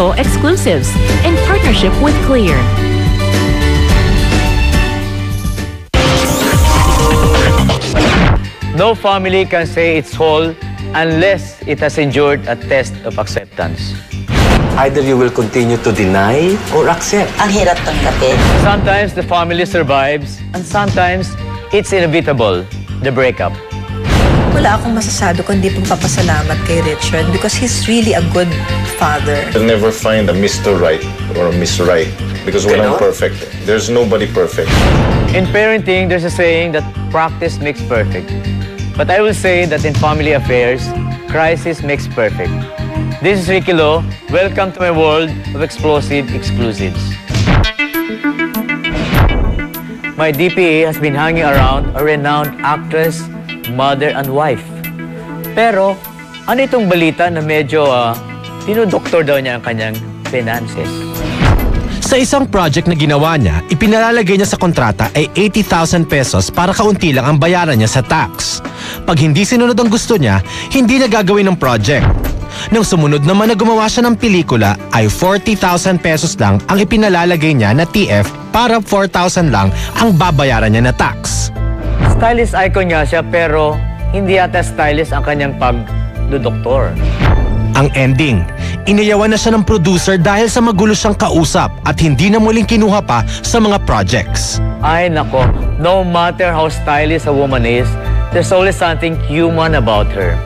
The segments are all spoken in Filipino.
Photo exclusives in partnership with Clear. No family can say it's whole unless it has endured a test of acceptance. Either you will continue to deny or accept. Ang hirap tanggapin. Sometimes the family survives and sometimes it's inevitable, the breakup. Wala akong masasabi kundi pagpapasalamat kay Richard because he's really a good father. You'll never find a Mr. Right or a Miss Right because we're not perfect. There's nobody perfect. In parenting, there's a saying that practice makes perfect. But I will say that in family affairs, crisis makes perfect. This is Ricky Lo. Welcome to my world of explosive exclusives. My DPA has been hanging around a renowned actress, mother, and wife. Pero, ano itong balita na medyo dinodoktor daw niya ang kanyang finances? Sa isang project na ginawa niya, ipinalalagay niya sa kontrata ay 80,000 pesos para kaunti lang ang bayaran niya sa tax. Pag hindi sinunod ang gusto niya, hindi na gagawin ng project. Nang sumunod naman na gumawa siya ng pelikula, ay 40,000 pesos lang ang ipinalalagay niya na TF para 4,000 lang ang babayaran niya na tax. Stylist icon nga siya pero hindi yata stylist ang kanyang pagdodoktor. Ang ending, inayawan na siya ng producer dahil sa magulo siyang kausap at hindi na muling kinuha pa sa mga projects. Ay nako, no matter how stylish a woman is, there's always something human about her.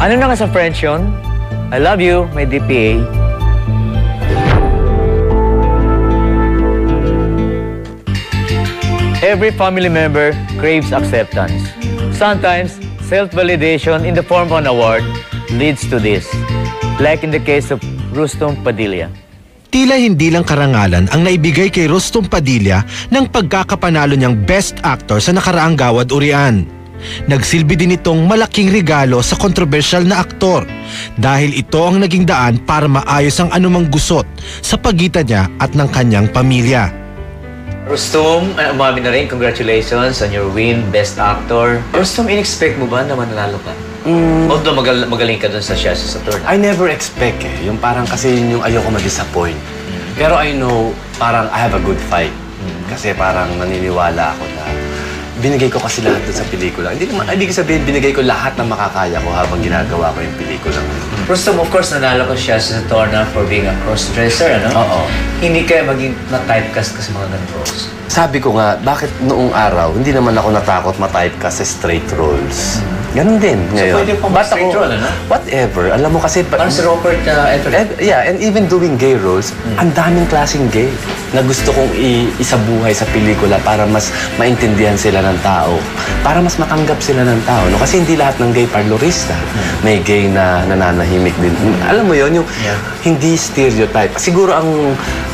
Ano na nga sa French yun? I love you, my DPA. Every family member craves acceptance. Sometimes, self-validation in the form of an award leads to this, like in the case of Rustom Padilla. Tila hindi lang karangalan ang naibigay kay Rustom Padilla ng pagkakapanalo niyang Best Actor sa nakaraang Gawad Urian. Nagsilbi din itong malaking regalo sa kontrobersyal na aktor dahil ito ang naging daan para maayos ang anumang gusot sa pagitan niya at ng kanyang pamilya. Rustom, umami na rin, congratulations on your win, Best Actor. Rustom, in-expect mo ba na mananalo ka? Although magaling ka dun sa Chefs sa Turn. I never expect Yung parang kasi yun yung ayoko ma-disappoint. Pero I know, parang I have a good fight. Kasi parang naniniwala ako na binigay ko kasi lahat dun sa pelikula. Hindi naman, ibig sabihin, binigay ko lahat ng makakaya ko habang ginagawa ko yung pelikula. Rustom, of course, nanalo ka siya sa Torna for being a cross-dresser, ano? Oo. Hindi kaya maging na-typecast ka sa mga ganun roles? Sabi ko nga, bakit noong araw, hindi naman ako natakot ma-typecast sa straight roles. Ganon din ngayon. So pwede pong straight role, ano? Whatever. Alam mo kasi... Parang si Robert Everett. Yeah, and even doing gay roles, ang daming klaseng gay na gusto kong isabuhay sa pelikula para mas maintindihan sila ng tao. Para mas matanggap sila ng tao. No? Kasi hindi lahat ng gay parlorista. May gay na nananahimik din. Alam mo yun, yung hindi stereotype. Siguro ang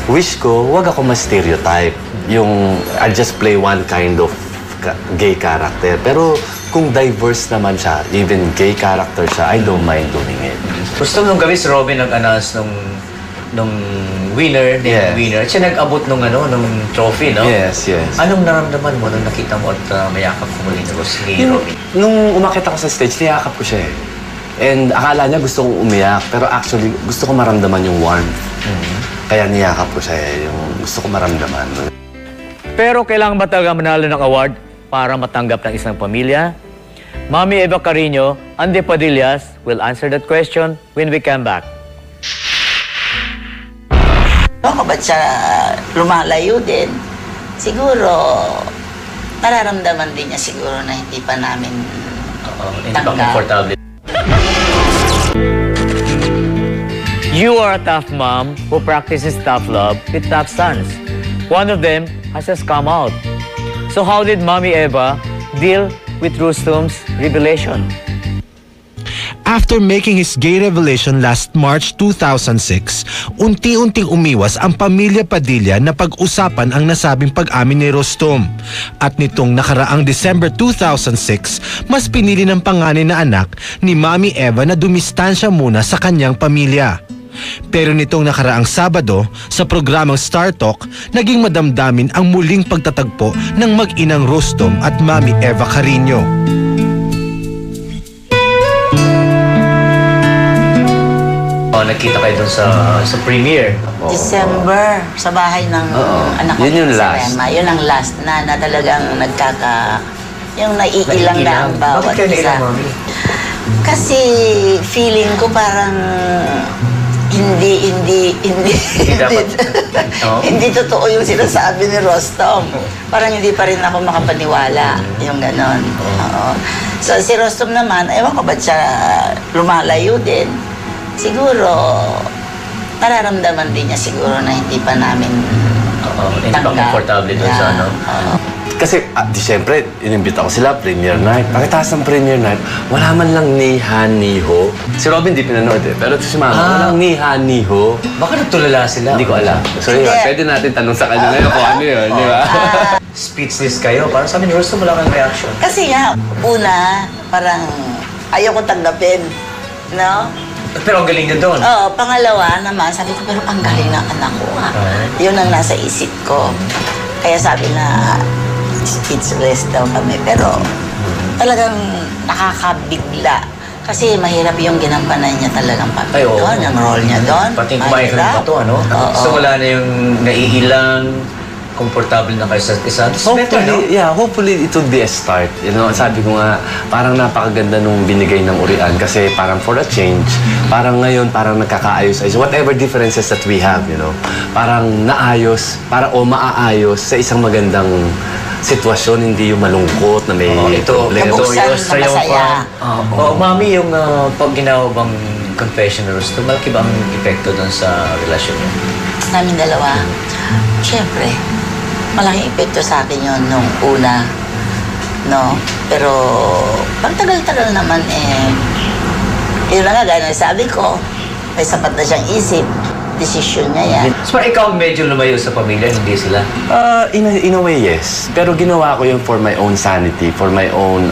wish ko, wag ako ma-stereotype. Yung I'll just play one kind of gay character. Pero kung diverse naman siya, even gay character siya, I don't mind doing it. Gusto nung gabi si Robin nag-announce nung winner, winner. At siya nag-abot nung trophy, no? Yes, yes. Anong naramdaman mo nung nakita mo at mayakap ko muli ni Robin? Nung umakit ako sa stage, niyakap ko siya And akala niya gusto kong umiyak, pero actually gusto ko maramdaman yung warmth. Kaya niyakap ko siya yung gusto ko maramdaman. Pero kailangan ba talaga manalo ng award para matanggap ng isang pamilya? Mami Eva Carino and the Padillas will answer that question when we come back. Ako ba't siya lumalayo din? Siguro, nararamdaman din niya siguro na hindi pa namin Hindi pa comfortable. You are a tough mom who practices tough love with tough sons. One of them has just come out. So how did Mommy Eva deal with Rustom's revelation? After making his gay revelation last March 2006, unti-unting umiwas ang pamilya Padilla na pag-usapan ang nasabing pag-amin ni Rustom. At nitong nakaraang December 2006, mas pinili ng panganay na anak ni Mommy Eva na dumistansya muna sa kanyang pamilya. Pero nitong nakaraang Sabado, sa programang Star Talk, naging madamdamin ang muling pagtatagpo ng mag-inang Rustom at Mommy Eva Carino. Nagkita kayo dun sa premiere. December, sa bahay ng anak ko. Yun yung si last. Rema. Yun ang last na talagang yung naiilang na ang bawat Bakit kayo isa. naiilang, Mami? Kasi feeling ko parang hindi dapat. Oo. hindi totoo yung sinasabi ni Rostom. Parang hindi pa rin ako makapaniwala yung ganon. Oo. So si Rostom naman, ewan ko ba't siya lumalayo din. Siguro, nararamdaman din niya siguro na hindi pa namin Hindi pa komportable dun sa ano. Kasi, siyempre, inimbita ko sila, premiere night. Pagkatapos ng premiere night, wala man lang niha-niho. Si Robin di pinanood eh, pero si Mama, walang niha-niho. Baka nagtulala sila. Hindi ko alam. So yun, pwede natin tanong sa kanya ngayon kung ano yun, di ba? Speechless kayo. Parang sabi ni Rostom, wala kang reaction. Kasi nga, una, parang ayaw ko tanggapin. No? Pero ang galing niya doon. Oo, pangalawa naman, sabi ko, pero ang galing ng anak ko nga. Yun ang nasa isip ko. Kaya sabi na, speechless daw kami. Pero talagang nakakabigla. Kasi mahirap yung ginampanan niya talagang papel doon, yung role niya doon. Pati kumain ka ng bato, ano? So wala na yung naiilang, komportable na kayo sa isa. Hopefully it will be a start. You know, sabi ko nga, parang napakaganda nung binigay ng Urian kasi parang for a change, parang ngayon, parang nagkakaayos-ayos. Whatever differences that we have, you know, parang naayos, maaayos sa isang magandang sitwasyon, hindi yung malungkot na may problema. Kabuksan na masaya. Mami, yung pag ginawa bang confession ni Rostom, malaki ba ang epekto doon sa relasyon niyo? Namin dalawa. Siyempre, malaking epekto sa akin yun nung una. No? Pero, pag tagal-tagal naman yun na nga, gaya na sabi ko, may sapat na siyang isip. Desisyon niya yan. So ikaw medyo lumayo sa pamilya, hindi sila? In a way, yes. Pero ginawa ko yun for my own sanity, for my own,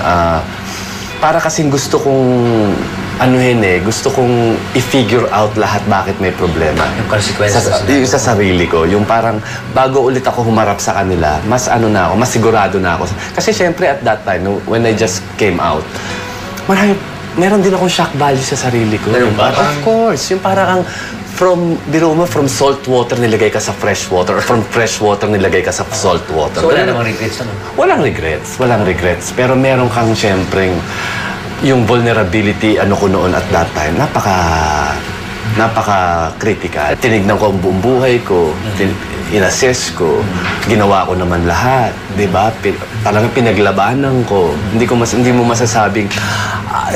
para kasing gusto kong, gusto kong i-figure out lahat bakit may problema. Yung consequences. Yung sa sarili ko. Yung parang, bago ulit ako humarap sa kanila, mas mas sigurado na ako. Kasi syempre at that time, when I just came out, meron din akong shock value sa sarili ko. Of course. Yung parang from salt water nilagay ka sa fresh water, or from fresh water nilagay ka sa salt water. So wala namang regrets, ano? Walang regrets. Pero meron kang siyempreng yung vulnerability, ko noon at that time, napaka-critical. Tinignan ko ang buong buhay ko, inassess ko, ginawa ko naman lahat, di ba? Talagang pinaglabanan ko. Hindi mo masasabing,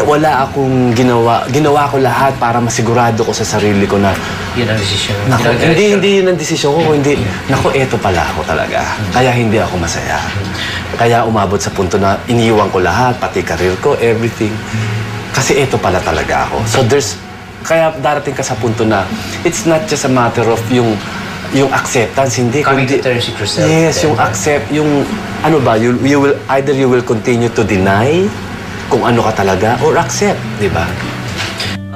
wala akong ginawa ko lahat para masigurado ko sa sarili ko na yun ang desisyon. Hindi yun ang desisyon ko, hindi. Naku, eto pala ako talaga. Kaya hindi ako masaya. Kaya umabot sa punto na iniwan ko lahat, pati career ko, everything. Kasi eto pala talaga ako. So kaya darating ka sa punto na it's not just a matter of yung acceptance, hindi. Coming to terms with yourself. Yes, yung accept, yung you will continue to deny kung ano ka talaga or accept, di ba?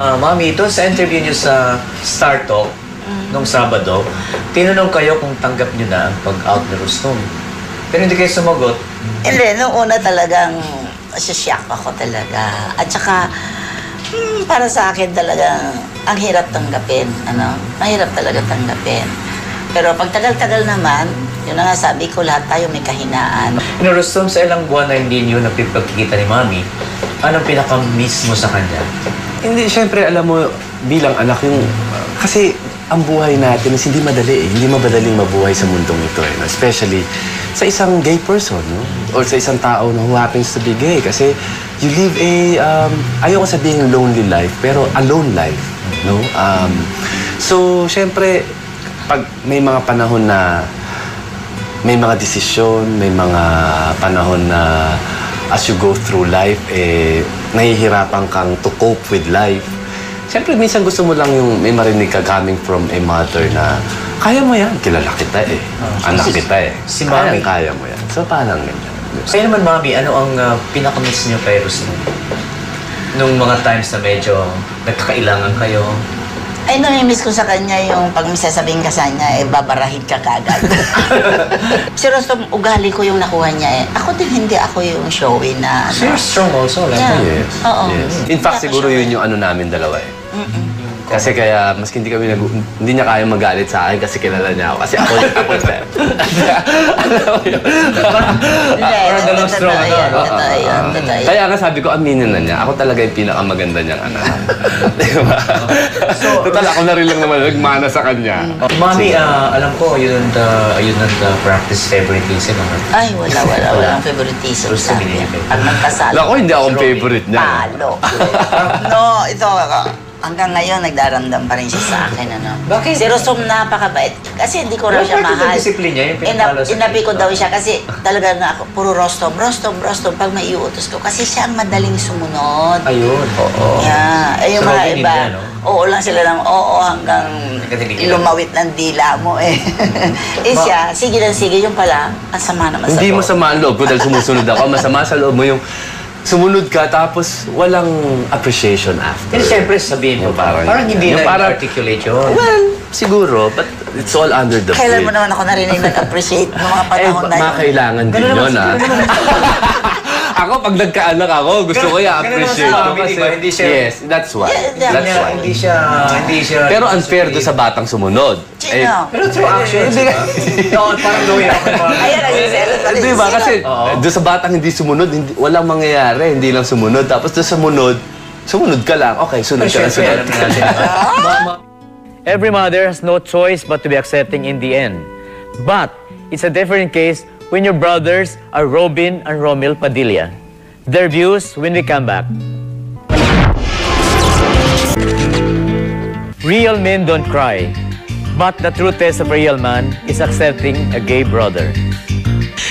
Mami, ito sa interview niyo sa Star Talk nung Sabado, tinanong kayo kung tanggap niyo na ang pag-out ni Rostom. Pero hindi kayo sumagot. Hindi, nung una talagang shock ako talaga. At saka, para sa akin talagang ang hirap tanggapin. Mahirap talaga tanggapin. Pero pag tagal-tagal naman, yun na nga sabi ko, lahat tayo may kahinaan. Rostom, sa ilang buwan na hindi niyo napipagkikita ni Mami, anong pinaka-miss mo sa kanya? Hindi, syempre, alam mo, bilang anak, kasi ang buhay natin is hindi madali eh. Hindi madaling mabuhay sa mundong ito eh. No? Especially sa isang gay person, no? Or sa isang tao na who happens to be gay. Kasi you live ayoko sabihin lonely life, pero a lone life, no? So, syempre, pag may mga panahon na may mga desisyon, may mga panahon na as you go through life, nahihirapan kang to cope with life. Siyempre, minsan gusto mo lang yung may marinig ka coming from a mother na kaya mo yan, kilala kita eh. Anak kita eh. Si Mami. Kaya mo yan. So, parang ganyan. Kaya naman, Mami, ano ang pinaka-miss niyo kay Rostom? Nung mga times na medyo nagkakailangan kayo? Ay, namimiss ko sa kanya yung pag may sasabihin ka sa niya, babarahin ka kagad. Si Rostom, ugali ko yung nakuha niya eh. Ako din, hindi ako yung showy na... So you're strong also, like Yeah. Yes. Oo. Yes. In fact, siguro yun yung namin dalawa eh. Kasi kaya, maski hindi kami hindi niya kaya magalit sa akin kasi kilala niya ako. Kasi ako siya. Alam mo yun? Parang dalawang strong, Totoo yun. Kaya nga sabi ko, aminin na niya. Ako talaga yung pinakamaganda niyang anak. Diba? Total, ako na rin lang naman nagmana sa kanya. Mami, alam ko, yun ang practice favoritism. Ay, walang favoritism sa akin. Pag nagkasal. Ako, hindi akong favorite niya. Palo. No, ito, hanggang ngayon, nagdaramdam pa rin siya sa akin, ano. Bakit? Si Rosom napakabait. Kasi hindi ko raw siya mahal. Discipline niya, yung pinapalo sa Inapi ko daw siya kasi talaga na ako, puro Rostom, pag may iuutos ko. Kasi siya ang madaling sumunod. Ayun, oo. Yeah. Ay, yung So, mga Robin, iba, hindi na, no? oo lang sila ng oo hanggang lumawit ng dila mo eh. Eh siya, sige lang sige, yung pala, ang sama naman sa Hindi loob. masama ang loob ko dahil sumusunod ako. Masama sa loob mo yung sumunod ka tapos walang appreciation after. Kasi siyempre sabihin mo, Yung parang- parang hindi yung na parang- articulate yun. Well, siguro, but it's all under the Kailan mo bridge. naman ako narinig nag-appreciate ng mga panahon na yun? Kailangan din yun, ha? Ako, pag nagkaanak ako, gusto ko i-appreciate ganun ko naman sa kasi... diba? Hindi siya- Yes, that's why. Yeah, That's yeah. why. Hindi siya... Pero unfair doon sa batang sumunod. Sino? Pero through actions, Hindi diba? No, parang loyal ako. Ayan, nagsiselos pa rin. Di ba? Sino? Kasi Oo. doon sa batang hindi sumunod, walang mangyayari. Hindi lang sumunod. Tapos doon sumunod ka lang. Okay, sunod ka lang, sunod. Siyempre, alam na natin. Every mother has no choice but to be accepting in the end. But it's a different case when your brothers are Robin and Romil Padilla. Their views when we come back. Real men don't cry, but the true test of a real man is accepting a gay brother.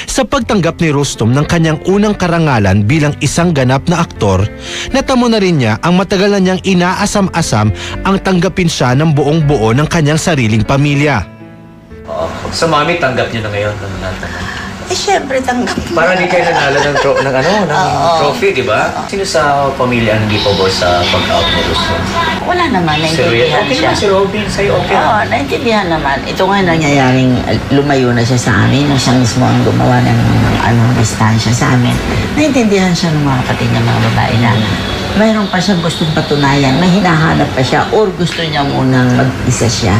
Sa pagtanggap ni Rustom ng kanyang unang karangalan bilang isang ganap na aktor, natamo na rin niya ang matagal na niyang inaasam-asam ang tanggapin siya ng buong-buo ng kanyang sariling pamilya. So, mami, tanggap niyo na ngayon ng natanong. Eh, syempre, tanggap mo. Parang hindi kayo nanalo ng trophy, di ba? Sino sa pamilya ang hindi pabor sa pag-out ni Rustom? Wala naman, naintindihan Okay siya. na si Robin, sa'yo okay Oo, na. naintindihan naman. Ito nga nangyayaring lumayo na siya sa amin, na siya mismo ang gumawa ng distansya sa amin. Naintindihan siya ng mga kapatid ng mga babae na mayroon pa siyang gustong patunayan, may hinahanap pa siya, or gusto niya munang mag-isa siya.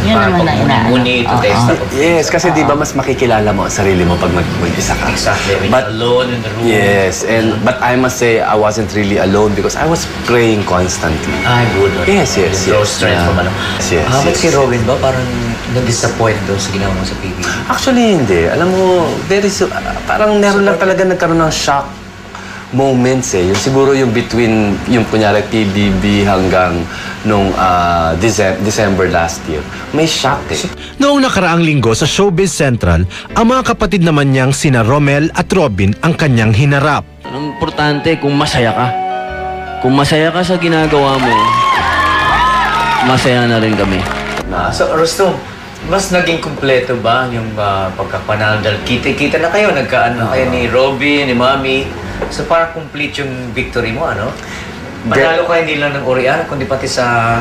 Yun naman na inaano. Muni to Oo. test ako. Yes, kasi di ba mas makikilala mo ang sarili mo pag mag-isa ka. Exactly. When But you're alone in the room. yes, but I must say I wasn't really alone because I was praying constantly. Ay, good. Yes, yes, Draw yes. strength from ano. Yes, But yes. si Robin ba, parang na-disappoint doon sa ginawa mo sa PBB? Actually, hindi. Alam mo, parang meron lang talaga nagkaroon ng shock moments eh. Yung siguro yung between, yung kunyari PBB hanggang nung December last year. May shock eh. Noong nakaraang linggo sa Showbiz Central, ang mga kapatid naman niyang sina Romel at Robin ang kanyang hinarap. Ang importante kung masaya ka. Kung masaya ka sa ginagawa mo, masaya na rin kami. So, Rustom, mas naging kumpleto ba yung pagkapanalo? Dahil kita na kayo, nagkaan na kayo ni Robin, ni Mami. So, parang complete yung victory mo, ano? Panalo ka hindi lang ng Oriana, kundi pati sa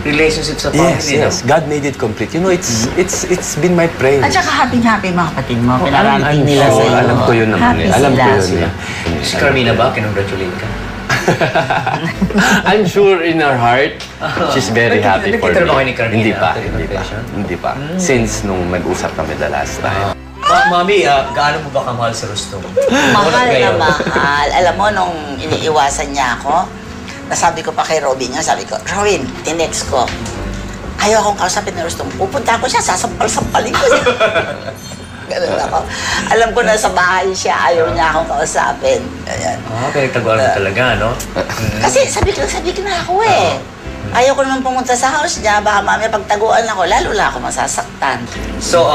relationship sa family, Yes, yes. God made it complete. You know, it's been my prayer. At saka happy-happy mga kapatid mo. Pinarating nila sa iyo. Alam ko yun naman eh. Happy Alam ko sila. yun eh. Si Carmina ba, kinongratulate ka? I'm sure in her heart, she's very happy for Nakita me. ba kayo ni Carmina Hindi pa, after the hindi pa. confession? Hindi pa. Since nung nag-usap kami the last time. Mami, gaano mo ba kamahal si Rustom? Mahal Ngayon. na mahal. Alam mo, nung iniiwasan niya ako, nasabi ko pa kay Robin yun, sabi ko, Robin, tinext ko, ayaw akong kausapin ni Rustom. Pupunta ako siya, sasampal-sampalin ko siya. Ganun ako. Alam ko na sa bahay siya, ayaw niya akong kausapin. Ayan. Pinagtaguan mo talaga, no? Kasi sabi ko na ako eh. Ayaw ko naman pumunta sa house niya, baka mamaya pagtaguan ako, lalo lang ako masasaktan. So,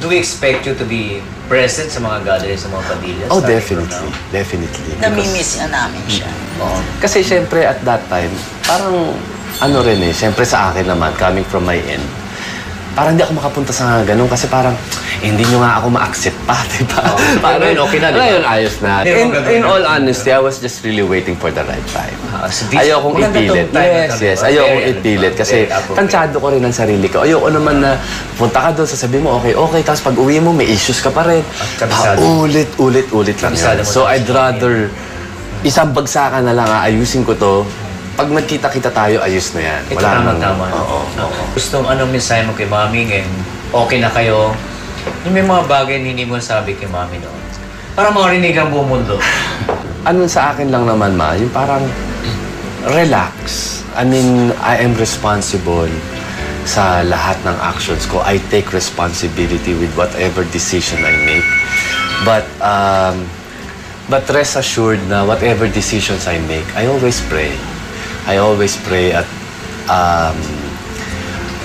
do we expect you to be present sa mga gatherings sa mga pamilya? Oh, starting definitely. from now? Definitely. Namimiss nga namin siya. Oo. Kasi syempre at that time, parang ano rin eh, syempre sa akin naman, coming from my end, parang hindi ako makapunta sa ganun kasi parang hindi nyo nga ako ma-accept pa, di ba? Pero yun, okay na, di ba? Ngayon, ayos na. Hindi mo gagawin In all na- honesty, I was just really waiting for the right time. So this- Ayokong maganda ipilit. tong time na to, Yes. di ba? Ayokong Very, ipilit kasi very appropriate. tansyado ko rin ang sarili ko. Ayoko naman na punta ka doon, sasabihin mo, okay, tapos pag uwi mo, may issues ka pa rin. kabisado. Ulit lang Kabisado yun. mo So na I'd siya. rather isang bagsakan na lang, ayusin ko to, pag nagkita-kita tayo, ayos na yan. Ito namang- tama. Oo. Gusto mo anong mensahe mo kay Mami ngayon? Okay na kayo? Yung may mga bagay na hindi mo sabi kay Mami noon. Para marinig ang buong mundo. Ano sa akin lang naman, Ma, yung parang relax. I mean, I am responsible sa lahat ng actions ko. I take responsibility with whatever decision I make. But rest assured na whatever decisions I make, I always pray. I always pray at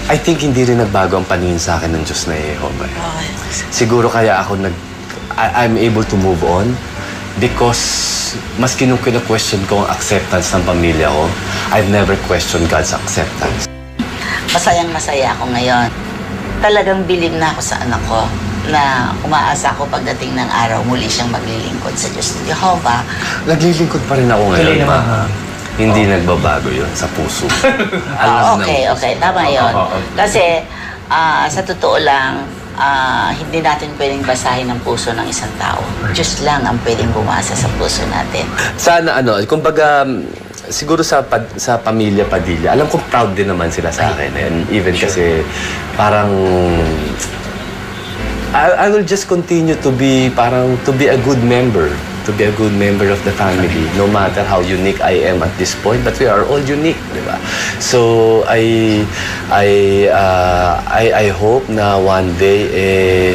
I think hindi rin nagbago ang paningin sa akin ng Diyos na Jehovah. Siguro kaya ako I'm able to move on because maski nung question ko ang acceptance ng pamilya ko, I've never questioned God's acceptance. Masayang-masaya ako ngayon. Talagang bilib na ako sa anak ko na umaasa ako pagdating ng araw muli siyang maglilingkod sa Diyos ni Jehovah. Naglilingkod pa rin ako ngayon, naman, Ma. Hindi nagbabago yun sa puso. Alam Okay. Tama yun. Kasi sa totoo lang, hindi natin pwedeng basahin ang puso ng isang tao. Diyos lang ang pwedeng bumasa sa puso natin. Sana kumbaga, siguro sa pamilya Padilla, alam kong proud din naman sila sa akin. And even kasi parang I will just continue to be a good member. To be a good member of the family, no matter how unique I am at this point, but we are all unique, di ba? So I hope na one day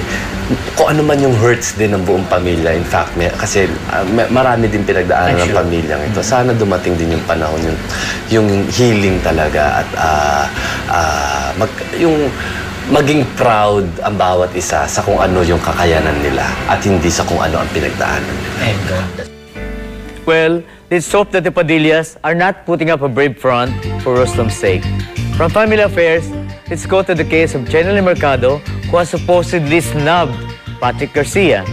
kung ano man yung hurts din ng buong pamilya. In fact, kasi marami din pinagdaanan ng pamilyang ito. Sana dumating din yung panahon yung healing talaga at yung maging proud ang bawat isa sa kung ano yung kakayanan nila at hindi sa kung ano ang pinagdaanan nila. Well, let's hope that the Padillas are not putting up a brave front for Rostom's sake. From family affairs, let's go to the case of Jenny Mercado, who has supposedly snubbed Patrick Garcia.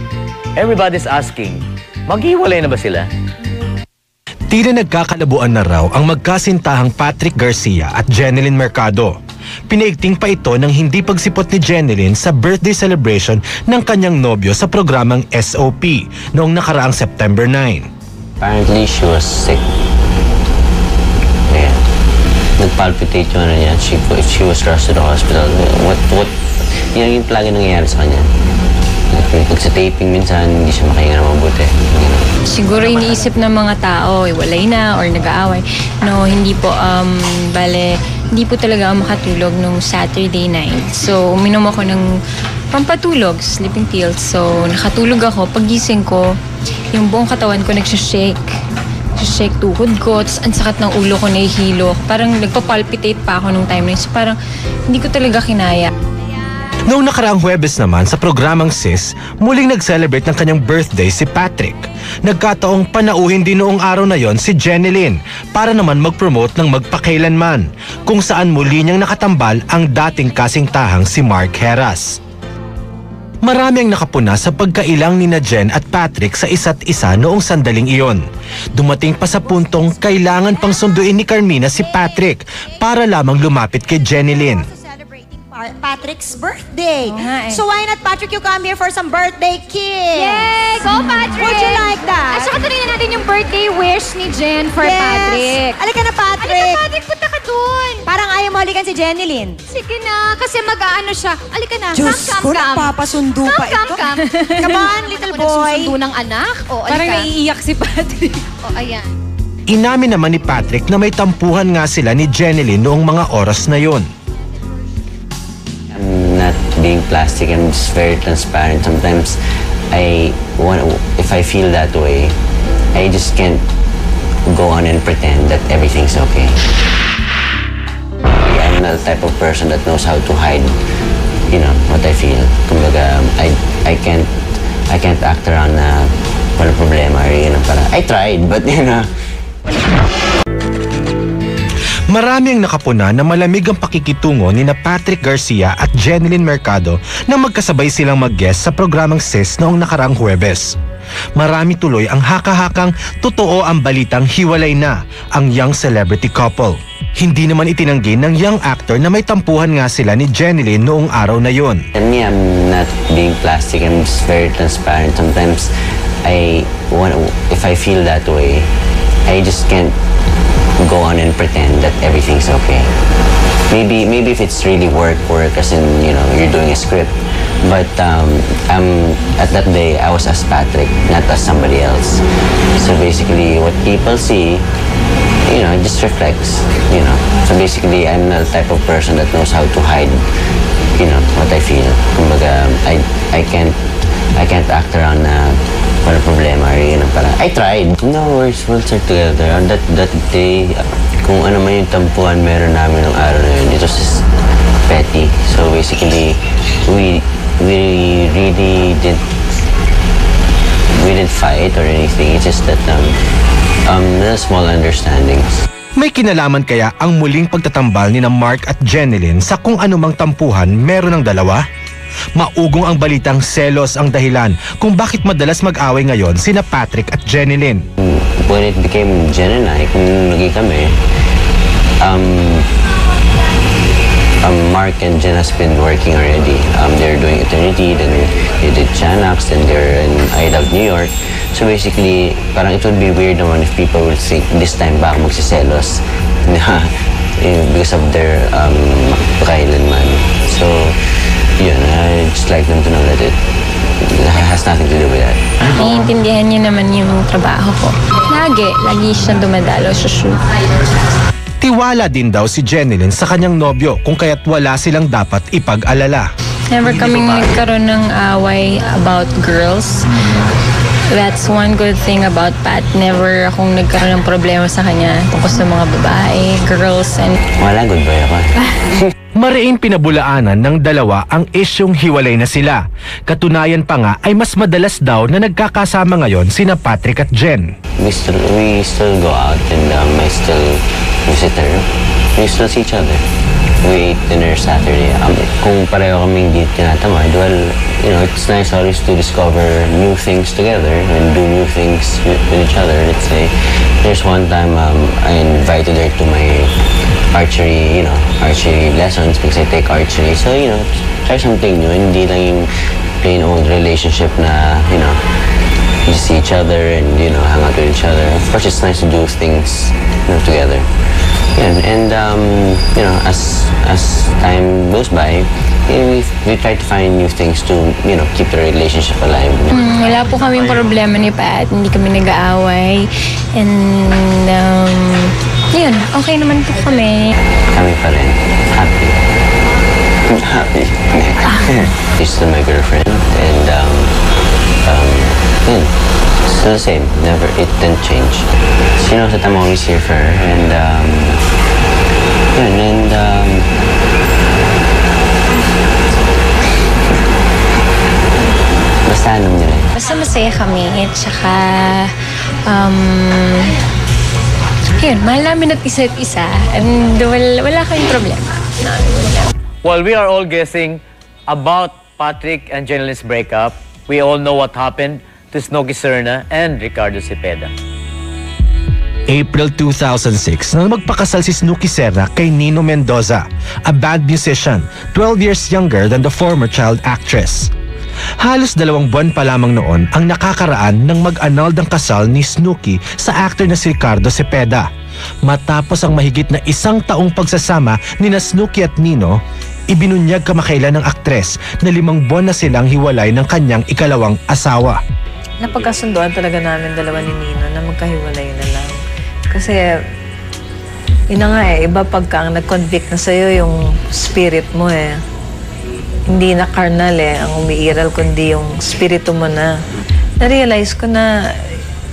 Everybody's asking, maghiwalay na ba sila? Tila nagkakalabuan na raw ang magkasintahang Patrick Garcia at Jeneline Mercado. Pinaigting pa ito ng hindi pagsipot ni Jeneline sa birthday celebration ng kanyang nobyo sa programang SOP noong nakaraang September 9. Apparently, she was sick. Yeah. Nag-palpitate yung ano niya. She was rushed to the hospital. Yan yung palagi nangyayari sa kanya. Pag sa taping minsan, hindi siya makahinga na mabuti. Siguro iniisip ng mga tao, walay na or nag-aaway. No, hindi po, hindi po talaga ako makatulog nung Saturday night. So, uminom ako ng pampatulog, sleeping pills. So, nakatulog ako. Pagising ko, yung buong katawan ko nagsishake. Shake tuhod ko, tapos ang sakit ng ulo ko, nahihilo. Parang nagpa-palpitate pa ako nung time na yun. So, parang hindi ko talaga kinaya. Noong nakaraang Huwebes naman sa programang SIS, muling nag-celebrate ng kanyang birthday si Patrick. Nagkataong panauhin din noong araw na yon si Jeneline para naman mag-promote ng magpakailanman, kung saan muli niyang nakatambal ang dating kasingtahang si Mark Heras. Marami ang nakapuna sa pagkailang ni Jen at Patrick sa isa't isa noong sandaling iyon. Dumating pa sa puntong kailangan pang sunduin ni Carmina si Patrick para lamang lumapit kay Jeneline. Patrick's birthday. So why not, Patrick, you come here for some birthday kiss? Yay! Go, Patrick! Would you like that? At saka tuloy na natin yung birthday wish ni Jen for Patrick. Halika na, Patrick. Halika, Patrick, punta ka dun. Parang ayaw mo halikan si Jeneline. Sige na, kasi mag-aano siya. Halika na, Diyos ko, come. nagpapasundo pa ito. Come. Come on, little boy. Nagsusundo ng anak. O, Parang halika. naiiyak si Patrick. O, ayan. Inamin naman ni Patrick na may tampuhan nga sila ni Jeneline noong mga oras na yon. I'm not being plastic. I'm just very transparent. Sometimes, if I feel that way, I just can't go on and pretend that everything's okay. I'm not the type of person that knows how to hide, what I feel. Kumbaga, I can't act around na walang problema or, para I tried, but, Marami ang nakapuna na malamig ang pakikitungo ni na Patrick Garcia at Jeneline Mercado nang magkasabay silang mag-guest sa programang SIS noong nakaraang Huwebes. Marami tuloy ang haka-hakang totoo ang balitang hiwalay na ang young celebrity couple. Hindi naman itinanggi ng young actor na may tampuhan nga sila ni Jeneline noong araw na yon. And me, I'm not being plastic. I'm just very transparent. Sometimes, if I feel that way, I just can't go on and pretend that everything's okay. Maybe if it's really work, as in, you know, you're doing a script. But at that day, I was as Patrick, not as somebody else. So basically, what people see, you know, just reflects, you know. So basically, I'm not the type of person that knows how to hide, you know, what I feel. Kumbaga, I can't act around na wala problema, or, you know, parang, I tried. No, we'll start together. On that day, kung ano man yung tampuan meron namin ng araw na yun, it was just petty. So basically, we really didn't fight or anything. It's just that small understandings. May kinalaman kaya ang muling pagtatambal ni na Mark at Jenilyn sa kung anumang tampuhan meron ng dalawa? Maugong ang balitang selos ang dahilan kung bakit madalas mag-away ngayon sina Patrick at Jenilyn. When it became Jen and I, kung naging kami, Mark and Jen has been working already. They're doing Eternity, then they did Chanax, then they're in I Love New York. So basically, parang it would be weird naman if people would think this time ba magsiselos because of their kailanman. So, yun, I just like them to know that it has nothing to do with that. Naiintindihan niya naman yung trabaho ko. Lagi siyang dumadalo sa shoot. Tiwala din daw si Jenilyn sa kanyang nobyo kung kaya't wala silang dapat ipag-alala. Never kaming nagkaroon ng away about girls. That's one good thing about Pat. Never akong nagkaroon ng problema sa kanya tungkol sa mga babae, girls, and... Wala, good boy ako. Mariing pinabulaanan ng dalawa ang isyong hiwalay na sila. Katunayan pa nga ay mas madalas daw na nagkakasama ngayon sina Patrick at Jen. We still go out and I still visit her. We still see each other. We ate dinner Saturday. Kung pareho kaming di tinatamad, well, you know, it's nice always to discover new things together and do new things with each other. Let's say, there's one time I invited her to my archery lessons because I take archery. So, you know, try something new. Hindi lang yung plain old relationship na, you know, you see each other and, you know, hang out with each other. Of course, it's nice to do things, you know, together. Yeah, and you know, as time goes by, we try to find new things to, you know, keep the relationship alive. Wala po kaming problema ni Pat, hindi kami nag-aaway. And yun, okay naman po kami. Kami pa rin. Happy. Happy. She's still my girlfriend and yun. Still the same. Never, it didn't change. She knows that I'm always here for her, and yun, and basta alam nila. Basta masaya kami, at saka yun, mahal namin at isa't isa, and wala kaming problema. While we are all guessing about Patrick and Jenilyn's breakup, we all know what happened to Snooki Serna and Ricardo Cepeda. April 2006 nang magpakasal si Snooki Serna kay Nino Mendoza, a band musician 12 years younger than the former child actress. Halos 2 buwan pa lamang noon ang nakakaraan ng mag-annulled ang kasal ni Snooki sa actor na si Ricardo Cepeda. Matapos ang mahigit na 1 taong pagsasama ni na Snooki at Nino, ibinunyag kamakailan ng aktres na 5 buwan na silang hiwalay ng kanyang ikalawang asawa. Napagkasunduan talaga namin dalawa ni Nino na magkahiwalay na lang. Kasi, yun na nga iba pagka ang nag-convict na sa'yo yung spirit mo Hindi na carnal ang umiiral, kundi yung spirito mo na. Na-realize ko na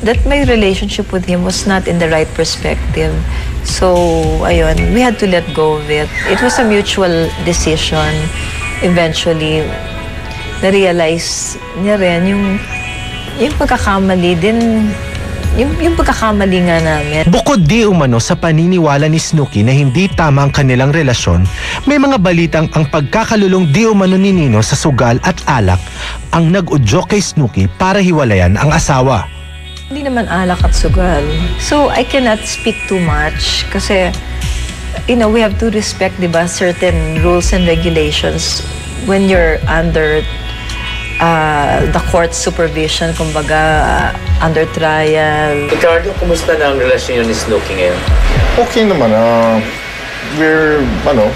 that my relationship with him was not in the right perspective. So, ayun, we had to let go of it. It was a mutual decision. Eventually, na-realize niya rin yung pagkakamali din, yung pagkakamali nga namin. Bukod di umano sa paniniwala ni Snooki na hindi tama ang kanilang relasyon, may mga balitang ang pagkakalulong di umano ni Nino sa sugal at alak ang nag-udyok kay Snooki para hiwalayan ang asawa. Hindi naman alak at sugal. So, I cannot speak too much kasi, you know, we have to respect, diba, certain rules and regulations when you're under the court supervision, kumbaga, under trial. Ricardo, kumusta na ang relasyon ni Snooki ngayon? Okay naman. We're,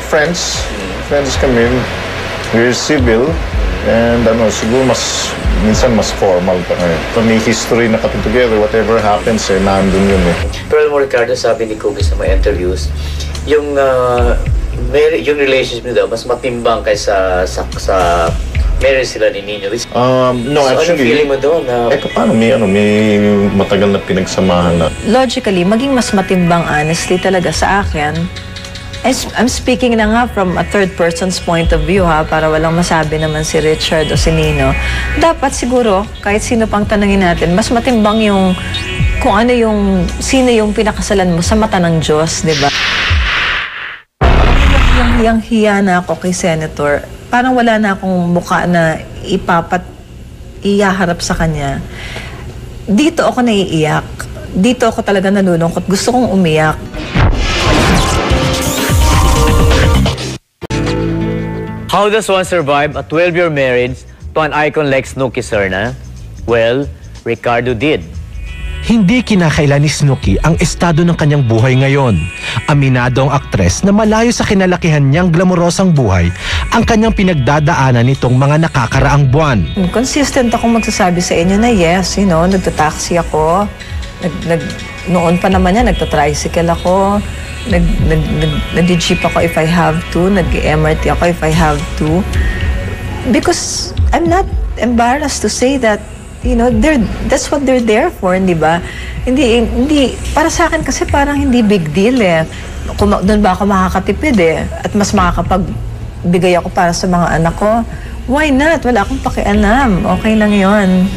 friends. Friends kami. We're civil. And siguro minsan mas formal pa ngayon. May history na kami together. Whatever happens, nandun yun eh. Pero alam mo, Ricardo, sabi ni Cookie sa mga interviews, yung relationship nila mas matimbang kaysa sa marriage sila ni Nino. No, so, actually, anong feeling mo doon? Paano? May matagal na pinagsamahan na. Logically, maging mas matimbang honestly talaga sa akin. I'm speaking na nga from a third person's point of view para walang masabi naman si Richard o si Nino. Dapat siguro, kahit sino pang tanungin natin, mas matimbang yung kung sino yung pinakasalan mo sa mata ng Diyos, di ba? Yang hiya na ako kay Senator. Parang wala na akong mukha na iyaharap sa kanya. Dito ako naiiyak. Dito ako talaga nalulungkot. Gusto kong umiyak. How does one survive a 12-year marriage to an icon like Snooki Serna? Well, Ricardo did. Hindi kinakailan ni Snooki ang estado ng kanyang buhay ngayon. Aminado ang aktres na malayo sa kinalakihan niyang glamorosang buhay ang kanyang pinagdadaanan nitong mga nakakaraang buwan. Consistent akong magsasabi sa inyo na yes, nagtataxi ako. Noon pa naman yan, nagtatricycle ako. Nag-jeep ako if I have to. Nag-MRT ako if I have to. Because I'm not embarrassed to say that, that's what they're there for, di ba? Hindi, para sa akin kasi parang hindi big deal eh. Doon ba ako makakatipid eh? At mas makakapagbigay ako para sa mga anak ko. Why not? Wala akong pakialam. Okay lang yon,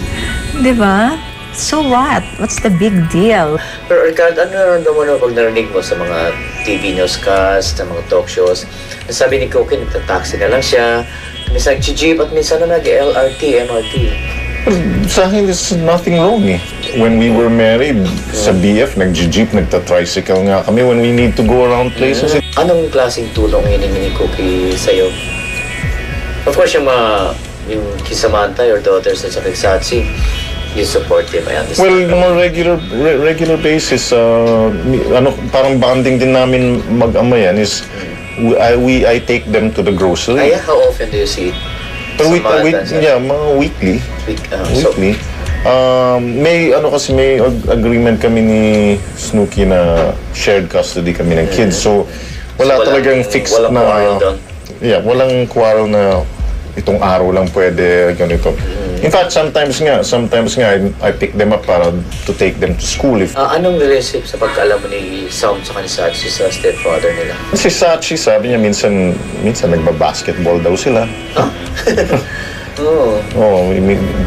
di ba? So what? What's the big deal? Pero Ricardo, ano naramdaman mo pag narinig mo sa mga TV newscast, sa mga talk shows? Sabi ni Cookie, nagtataxi na lang siya. Minsan nag-jeep at minsan na nag-LRT, MRT. Sa akin, there's nothing wrong eh. When we were married, sa BF, nag-jeep, nagta-tricycle nga kami when we need to go around places. Anong klaseng tulong hiningi ni Cookie sa'yo? Of course, yung kay Samantha, your daughters at sa Sachi, you support him, I understand. Well, on a regular basis, parang bonding din namin mag-ama yan is I take them to the grocery. How often do you see it? Mga weekly. Weekly. May agreement kami ni Snooki na shared custody kami ng kids. So wala talagang fixed na. Walang quarrel na itong araw lang pwede ganito. In fact, sometimes nga I pick them up para to take them to school. Anong relationship sa pagkaalam mo ni Sam sa ni Sachi sa stepfather nila? Si Sachi, sabi niya minsan nagba-basketball daw sila.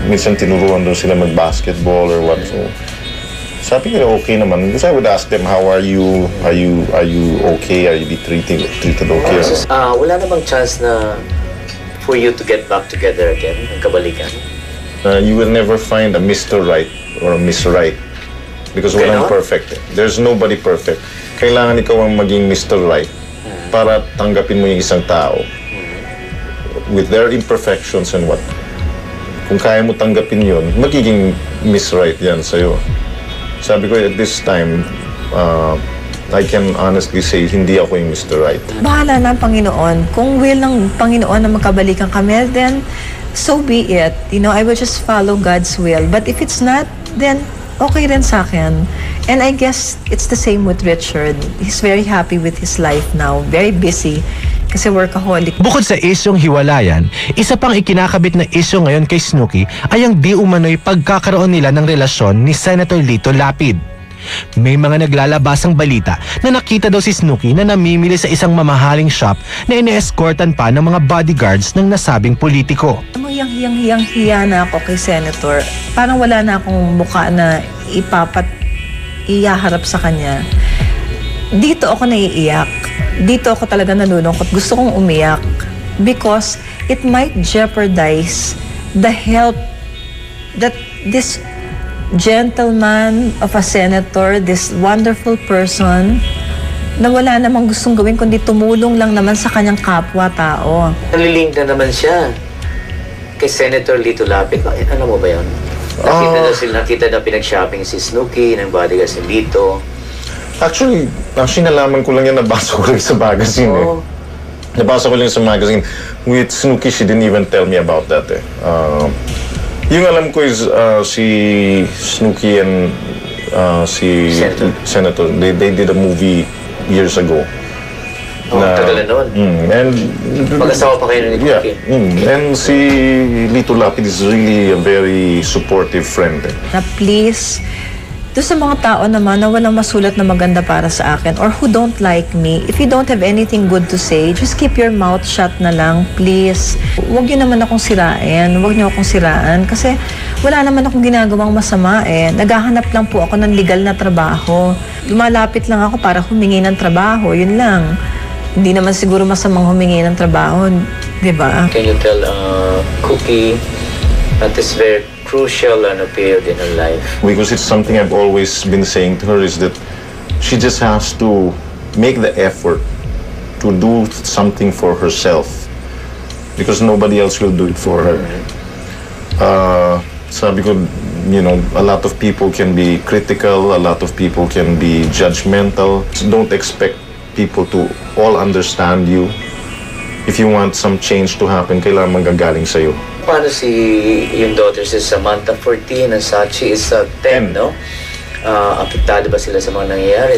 Minsan tinuruan daw sila mag-basketball or what. So, sabi ko okay naman. Because I would ask them, how are you? Are you okay? Are you treated okay? Wala namang chance na for you to get back together again, ang kabalikan? You will never find a Mr. Right or a Miss Right. Because walang perfect. There's nobody perfect. Kailangan ikaw ang maging Mr. Right para tanggapin mo yung isang tao with their imperfections and what. Kung kaya mo tanggapin yun, magiging Miss Right yan sa'yo. Sabi ko, at this time, I can honestly say, hindi ako yung Mr. Right. Bahala na ang Panginoon. Kung will ng Panginoon na magkabalikan kami, then so be it. I will just follow God's will. But if it's not, then okay rin sa akin. And I guess it's the same with Richard. He's very happy with his life now. Very busy. Kasi workaholic. Bukod sa isyong hiwalayan, isa pang ikinakabit na isyo ngayon kay Snooki ay ang di umano'y pagkakaroon nila ng relasyon ni Senator Lito Lapid. May mga naglalabasang balita na nakita daw si Snooki na namimili sa isang mamahaling shop na ine-escortan pa ng mga bodyguards ng nasabing politiko. Hiya na ako kay Senator. Parang wala na akong mukha na iyaharap sa kanya. Dito ako naiiyak. Dito ako talaga nalulungkot. Gusto kong umiyak because it might jeopardize the help that this gentleman of a senator, this wonderful person, na wala namang gustong gawin kundi tumulong lang naman sa kanyang kapwa-tao. Nalilink na naman siya. kay Senator Lito Lapid. Alam mo ba yun? Nakita na pinag-shopping si Snooki ng bodyguard si Lito. Actually, nalaman ko lang yan, nabasa ko lang sa magazine eh. Nabasa ko lang sa magazine. With Snooki, she didn't even tell me about that eh. Yung alam ko is si Snooki and si Senator, they did a movie years ago. Tagal na noon. And mag-asawa pa kayo ni Snooki. And si Lito Lapid is really a very supportive friend. Na please, doon sa mga tao naman na walang masulat na maganda para sa akin or who don't like me, if you don't have anything good to say, just keep your mouth shut na lang, please. Huwag niyo naman akong sirain, huwag niyo akong siraan kasi wala naman akong ginagawang masama eh. Naghahanap lang po ako ng legal na trabaho. Lumalapit lang ako para humingi ng trabaho, yun lang. Hindi naman siguro masamang humingi ng trabaho, di ba? Can you tell Cookie at this very crucial period in her life? Because it's something I've always been saying to her is that she just has to make the effort to do something for herself because nobody else will do it for her. Sabi ko, you know, a lot of people can be critical, a lot of people can be judgmental. Don't expect people to all understand you. If you want some change to happen, kailangan manggagaling sa'yo. Paano yung daughter si Samantha 14 and Sachi is 10, no? Apektado ba sila sa mga nangyayari?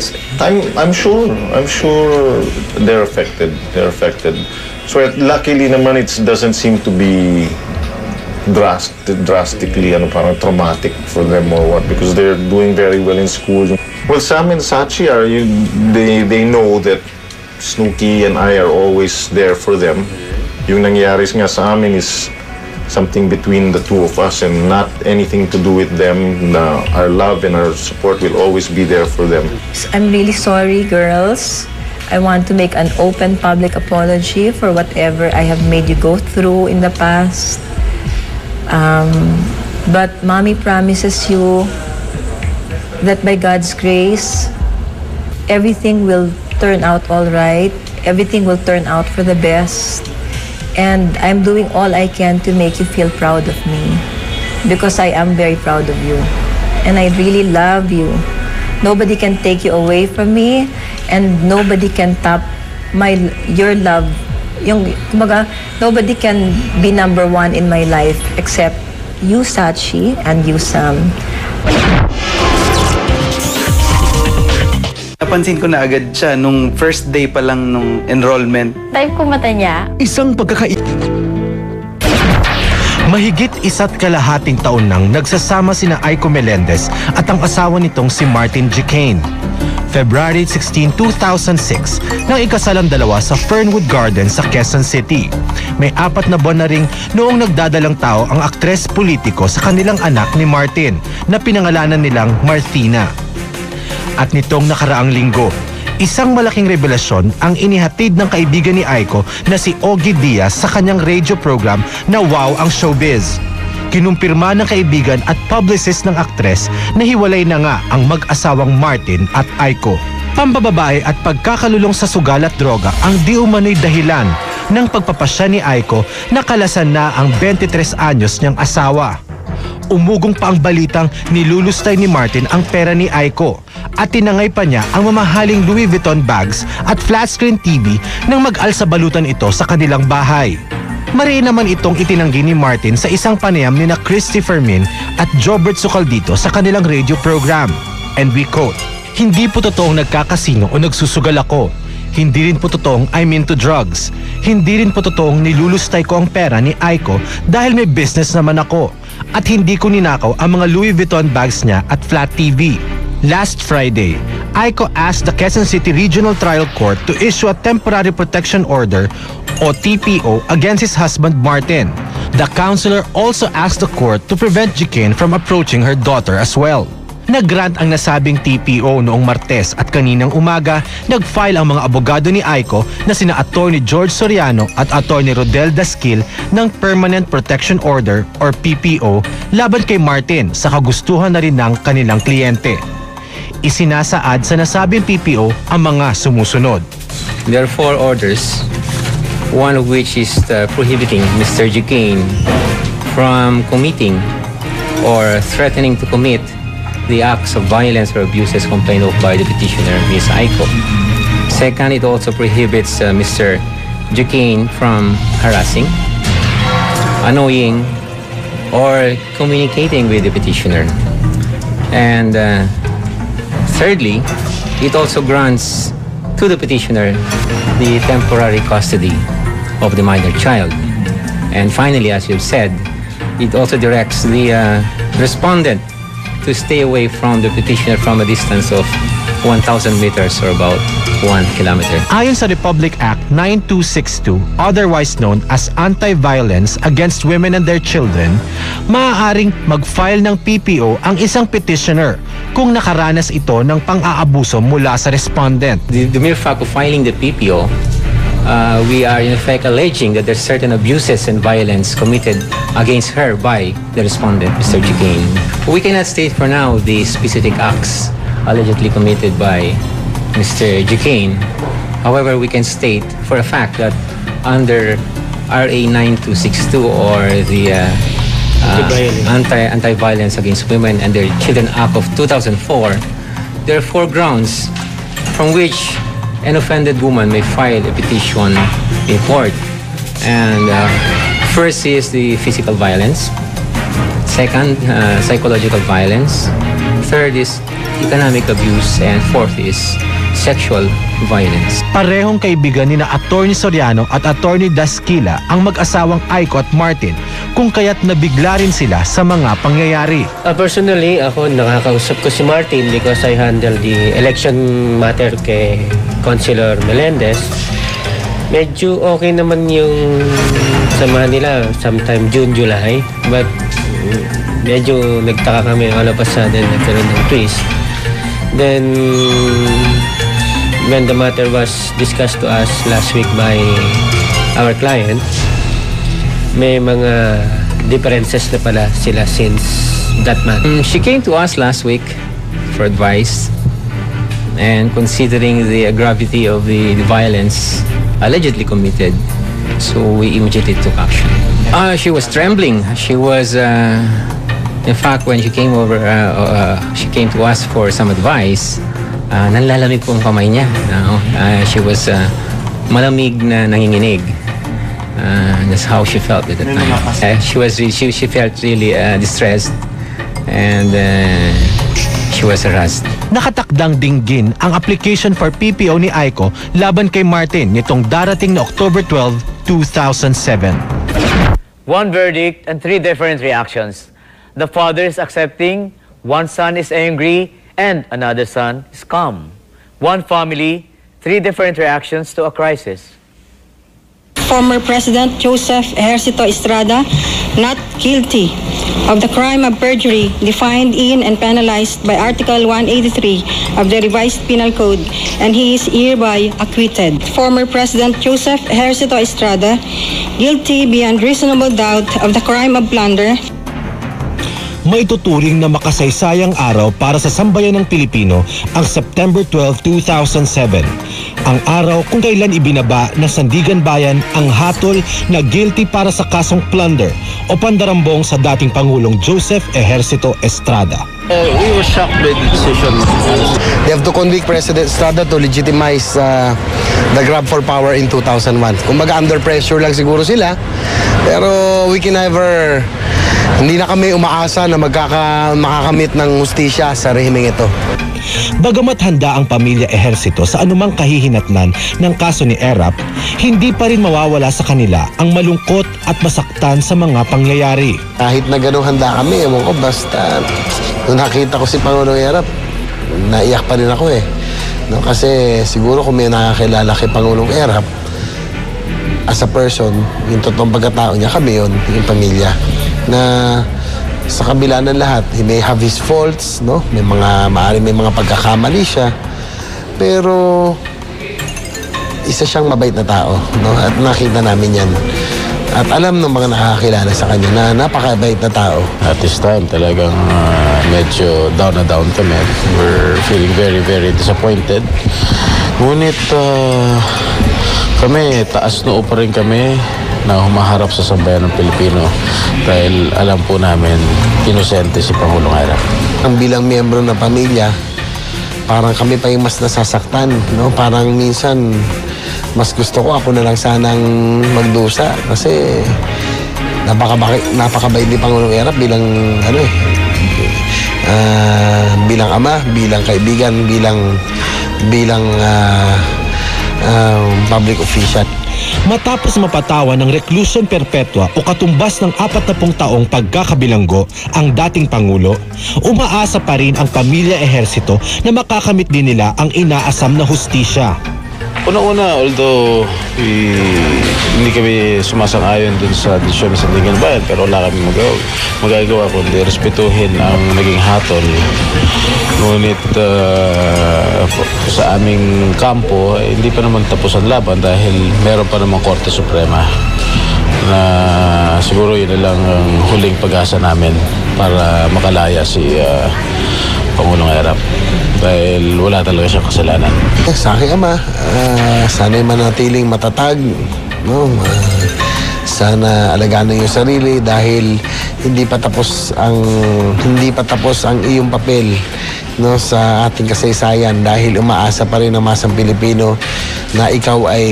I'm sure they're affected. So luckily naman it doesn't seem to be drastically parang traumatic for them or what because they're doing very well in school. Well, Sam and Sachi they know that Snooki and I are always there for them. Yung nangyari nga sa amin is something between the two of us and not anything to do with them. Our love and our support will always be there for them. I'm really sorry, girls. I want to make an open public apology for whatever I have made you go through in the past. But Mommy promises you that by God's grace, everything will turn out all right. Everything will turn out for the best. And I'm doing all I can to make you feel proud of me because I am very proud of you. And I really love you. Nobody can take you away from me and nobody can top your love. Nobody can be number one in my life except you, Sachi, and you, Sam. Napansin ko na agad siya nung first day pa lang nung enrollment. Type ko mata niya. Isang Mahigit 1.5 taon nang nagsasama sina Aiko Melendez at ang asawa nitong si Martin Gicane. February 16, 2006, nang ikasalang dalawa sa Fernwood Gardens sa Quezon City. May 4 na buwan na ring noong nagdadalang tao ang aktres politiko sa kanilang anak ni Martin na pinangalanan nilang Martina. At nitong nakaraang linggo, isang malaking revelasyon ang inihatid ng kaibigan ni Aiko na si Ogie Diaz sa kanyang radio program na Wow ang Showbiz. Kinumpirma ng kaibigan at publicist ng aktres na hiwalay na nga ang mag-asawang Martin at Aiko. Pambababae at pagkakalulong sa sugal at droga ang di umano'y dahilan ng pagpapasya ni Aiko na kalasan na ang 23 anyos niyang asawa. Umugong pa ang balitang nilulustay ni Martin ang pera ni Aiko at tinangay pa niya ang mamahaling Louis Vuitton bags at flat screen TV nang mag-alsa balutan ito sa kanilang bahay. Mariin naman itong itinanggi ni Martin sa isang panayam ni na Christy Fermin at Jobert Sucaldito sa kanilang radio program. And we quote, "Hindi po totoong nagkakasino o nagsusugal ako. Hindi rin po totoong I'm into drugs. Hindi rin po totoong nilulustay ko ang pera ni Aiko dahil may business naman ako. At hindi ko ninakaw ang mga Louis Vuitton bags niya at flat TV." Last Friday, Aiko asked the Quezon City Regional Trial Court to issue a temporary protection order o TPO against his husband Martin. The counselor also asked the court to prevent Gicane from approaching her daughter as well. Nag-grant ang nasabing TPO noong Martes at kaninang umaga, nag-file ang mga abogado ni Aiko na sina Attorney George Soriano at Attorney Rodel Dasquil ng Permanent Protection Order or PPO laban kay Martin sa kagustuhan na rin ng kanilang kliyente. Isinasaad sa nasabing PPO ang mga sumusunod. There are 4 orders, one of which is prohibiting Mr. Gicane from committing or threatening to commit the acts of violence or abuses complained of by the petitioner, Ms. Aiko. Second, it also prohibits Mr. Duquesne from harassing, annoying, or communicating with the petitioner. And thirdly, it also grants to the petitioner the temporary custody of the minor child. And finally, as you've said, it also directs the respondent to stay away from the petitioner from a distance of 1,000 meters or about 1 kilometer. Ayon sa Republic Act 9262, otherwise known as Anti-Violence Against Women and Their Children, maaaring mag-file ng PPO ang isang petitioner kung nakaranas ito ng pang-aabuso mula sa respondent. The mere fact of filing the PPO, we are in effect alleging that there's certain abuses and violence committed against her by the respondent, Mr. Duquesne. We cannot state for now the specific acts allegedly committed by Mr. Duquesne. However, we can state for a fact that under RA 9262 or the Anti-Violence Against Women and Their Children Act of 2004, there are 4 grounds from which an offended woman may file a petition in court. And first is the physical violence. Second, psychological violence. Third is economic abuse. And fourth is sexual violence. Parehong kaibigan ni na Attorney Soriano at Attorney Dasquila ang mag-asawang Aiko at Martin, kung kaya't nabigla rin sila sa mga pangyayari. Personally, ako nakakausap ko si Martin because I handle the election matter kay Councilor Melendez. Medyo okay naman yung samahan nila sometime June, July. But medyo nagtaka kami all of a sudden nagkaroon ng twist. Then when the matter was discussed to us last week by our client, may mga differences na pala sila since that matter. She came to us last week for advice, and considering the gravity of the violence allegedly committed, so we immediately took action. She was trembling. She was, in fact, when she came over, she came to us for some advice. Nanlalamig po ang kamay niya. She was malamig na nanginginig. That's how she felt at the time. She felt really distressed, and she was harassed. Nakatakdang dinggin ang application for PPO ni Aiko laban kay Martin nitong darating na October 12, 2007. One verdict and 3 different reactions. The father is accepting, one son is angry, and another son is calm. One family, 3 different reactions to a crisis. Former President Joseph Ejercito Estrada not guilty of the crime of perjury defined in and penalized by Article 183 of the Revised Penal Code, and he is hereby acquitted. Former President Joseph Ejercito Estrada guilty beyond reasonable doubt of the crime of plunder. Maituturing na makasaysayang araw para sa sambayan ng Pilipino ang September 12, 2007. Ang araw kung kailan ibinaba ng Sandigan Bayan ang hatol na guilty para sa kasong plunder o pandarambong sa dating Pangulong Joseph Ejercito Estrada. We were shocked by the decision. They have to convict President Estrada to legitimize the grab for power in 2001. Kumbaga under pressure lang siguro sila, pero we can never... Hindi na kami umaasa na makakamit ng hustisya sa rehimeng ito. Bagamat handa ang pamilya Ejercito sa anumang kahihinatnan ng kaso ni Erap, hindi pa rin mawawala sa kanila ang malungkot at masaktan sa mga pangyayari. Kahit na gano'ng handa kami, ewan ko, basta nung nakita ko si Pangulong Erap, naiyak pa rin ako eh. No, kasi siguro kung may nakakilala kay Pangulong Erap, as a person, yung totoong pagkatao niya, kami yun, yung pamilya. Na sa kabila ng lahat, he may have his faults, no? May mga pagkakamali siya. Pero isa siyang mabait na tao, no? At nakita namin yan. At alam ng mga nakakilala sa kanya na napakabait na tao. At this time, talagang medyo down na down kami. We're feeling very, very disappointed. Ngunit kami, taas noo pa rin kami. na humaharap sa sambayan ng Pilipino dahil alam po namin inosente si Pangulong Erap. Ang bilang miyembro ng pamilya, parang kami pa yung mas nasasaktan, no? Parang minsan mas gusto ko ako na lang sanang magdusa kasi napakabait ni Pangulong Erap bilang bilang ama, bilang kaibigan, bilang public official. Matapos mapatawan ng reclusion perpetua o katumbas ng 40 taong pagkakabilanggo ang dating Pangulo, umaasa pa rin ang pamilya Ejercito na makakamit din nila ang inaasam na hustisya. Una-una, although hindi kami sumasang-ayon dun sa desisyon sa Sandigan Bayan, pero wala kami magagawa kundi respetuhin ang naging hatol. Ngunit sa aming kampo, hindi pa naman tapos ang laban dahil meron pa namang Korte Suprema na siguro yun na lang ang huling pag-asa namin para makalaya si Pangulong Erap dahil wala talaga siyang kasalanan. Sa aking ama, sana'y manatiling matatag, no? Sana alagaan yung sarili dahil hindi pa tapos ang iyong papel, no, sa ating kasaysayan dahil umaasa pa rin ang masang Pilipino na ikaw ay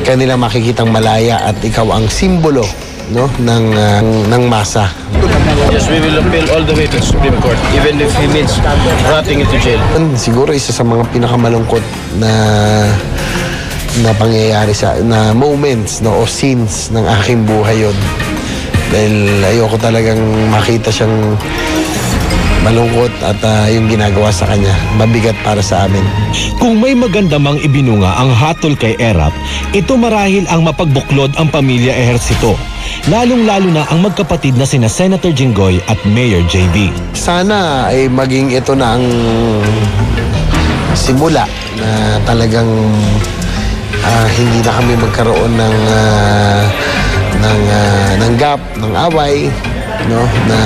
kanila makikitang malaya at ikaw ang simbolo, no, ng masa. Yes, we will appeal all the way to the Supreme Court, even if he means rotting into jail. Siguro isa sa mga pinakamalungkot na pangyayari na moments, no, o scenes ng aking buhay yun. Dahil ayoko talagang makita siyang malungkot at yung ginagawa sa kanya, mabigat para sa amin. Kung may maganda mang ibinunga ang hatol kay Erap, ito marahil ang mapagbuklod ang pamilya Ejercito. Lalong-lalo na ang magkapatid na sina Senator Jinggoy at Mayor JB. Sana ay maging ito na ang simula na talagang hindi na kami magkaroon ng gap, ng away, no, na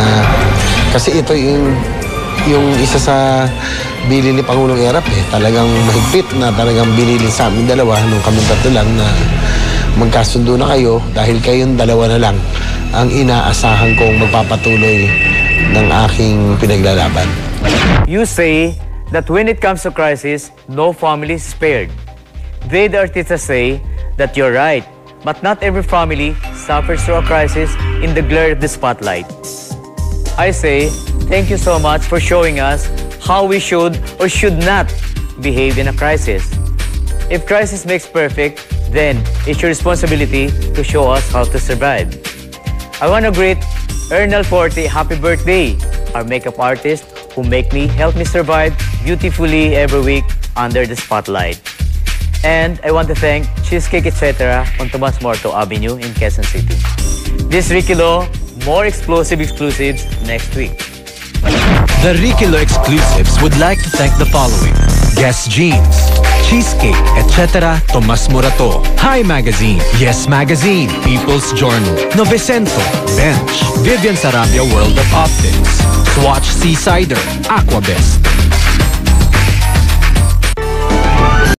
kasi ito yung isa sa bilin ni Pangulong Erap, talagang mahigpit na talagang binilin sa amin dalawa nung kami tatlo lang na magkasundo na kayo dahil kayong dalawa na lang ang inaasahan kong magpapatuloy ng aking pinaglalaban. You say that when it comes to crisis, no family is spared. They, the artistas, say that you're right, but not every family suffers through a crisis in the glare of the spotlight. I say, thank you so much for showing us how we should or should not behave in a crisis. If crisis makes perfect, then it's your responsibility to show us how to survive. I want to greet Ernal Forte, happy birthday, our makeup artist who help me survive beautifully every week under the spotlight. And I want to thank Cheesecake Etc. on Tomas Morto Avenue in Quezon City. This is Ricky Lo, more explosive exclusives next week. The Ricky Lo exclusives would like to thank the following: Guess Jeans, Cheesecake, etc. Tomas Morato, Hi Magazine, Yes Magazine, People's Journal, Novecento, Bench, Vivian Sarabia World of Optics, Swatch Seasider, Aquabest,